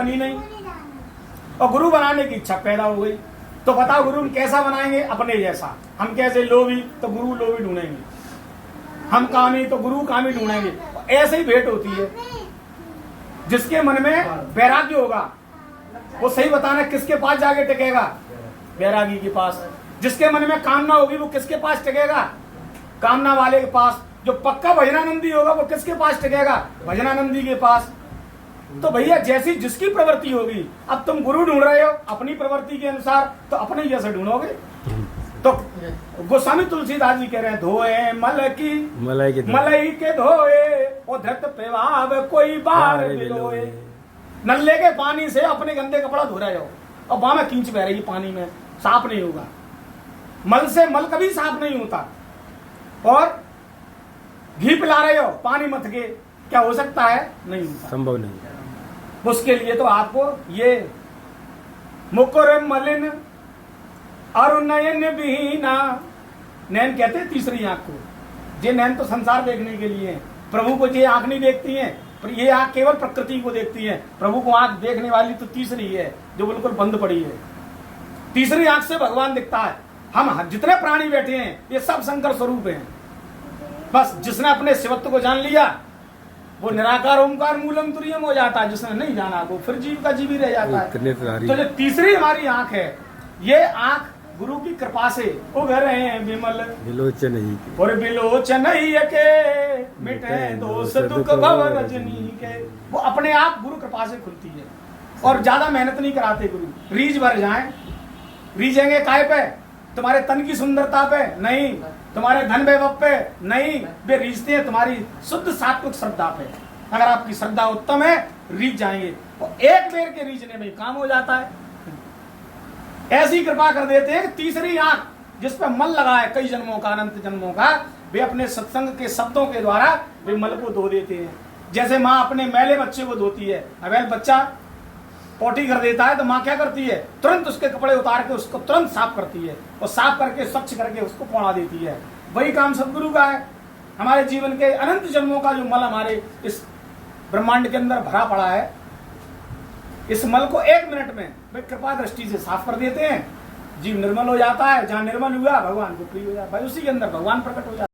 बनी नहीं और गुरु बनाने की इच्छा पैदा हो गई। तो बताओ गुरु कैसा बनाएंगे? अपने जैसा। हम कैसे लोभी तो गुरु लोभी ढूंढेंगे, हम कामी तो गुरु कामी ढूंढेंगे। ऐसे ही भेंट होती है। जिसके मन में वैराग्य होगा वो सही बताना किसके पास जाके टिकेगा? वैरागी के पास। जिसके मन में कामना होगी वो किसके पास टिकेगा? कामना वाले के पास। जो पक्का भजनानंदी होगा वो किसके पास टिकेगा? भजनानंदी के पास। तो भैया जैसी जिसकी प्रवृत्ति होगी, अब तुम गुरु ढूंढ रहे हो अपनी प्रवृत्ति के अनुसार, तो अपने जैसे ढूंढोगे। तो गोस्वामी तुलसीदास जी कह रहे हैं, धोए मलई के धोए और धृत पेवाव कोई बार बिलोए। नल्ले के पानी से अपने गंदे कपड़ा धो रहे हो और वहां में कींच बह रही पानी में, साफ नहीं होगा। मल से मल कभी साफ नहीं होता। और घी पिला रहे हो पानी मत के, क्या हो सकता है? नहीं होता, संभव नहीं। उसके लिए तो आपको ये मुकुर मलिन और नयन बीना, नैन कहते हैं तीसरी आंख को। ये नैन तो संसार देखने के लिए है, प्रभु को ये आंख नहीं देखती है, पर ये आंख केवल प्रकृति को देखती है। प्रभु को आंख देखने वाली तो तीसरी है जो बिल्कुल बंद पड़ी है। तीसरी आंख से भगवान दिखता है। हम जितने प्राणी बैठे हैं ये सब शंकर स्वरूप हैं। बस जिसने अपने शिवत्व को जान लिया वो निराकार ओमकार मूलम तुरीयम हो जाता है। जिसने नहीं जाना वो फिर जीव का जीव ही रह जाता है। तो जो तीसरी हमारी आंख है, ये आंख गुरु की कृपा से उभर रहे हैं विमल बिलोचन ही और बिलोचन ही के मिटे दोष दुख भव रजनी के। वो अपने आप गुरु कृपा से खुलती है और ज्यादा मेहनत नहीं कराते गुरु। रीझ भर जाए, रीझेंगे काय पे? तुम्हारे तन की सुंदरता पे नहीं, तुम्हारे धन वैभव पे नहीं, वे रीझते हैं तुम्हारी शुद्ध सात्विक श्रद्धा पे। अगर आपकी श्रद्धा उत्तम है रीझ जाएंगे, और एक बेर के रीझने में काम हो जाता है। ऐसी कृपा कर देते हैं कि तीसरी आंख जिस पर मल लगा है कई जन्मों का, अनंत जन्मों का, वे अपने सत्संग के शब्दों के द्वारा वे मल को धो देते हैं। जैसे माँ अपने मैले बच्चे को धोती है। अगर बच्चा पोटी कर देता है तो माँ क्या करती है? तुरंत उसके कपड़े उतार के उसको तुरंत साफ करती है और साफ करके स्वच्छ करके उसको पौड़ा देती है। वही काम सदगुरु का है। हमारे जीवन के अनंत जन्मों का जो मल हमारे इस ब्रह्मांड के अंदर भरा पड़ा है, इस मल को 1 मिनट में वे कृपा दृष्टि से साफ कर देते हैं। जीव निर्मल हो जाता है। जहाँ निर्मल हुआ भगवान को प्रिय हो जाता है, उसी के अंदर भगवान प्रकट हो जाता है।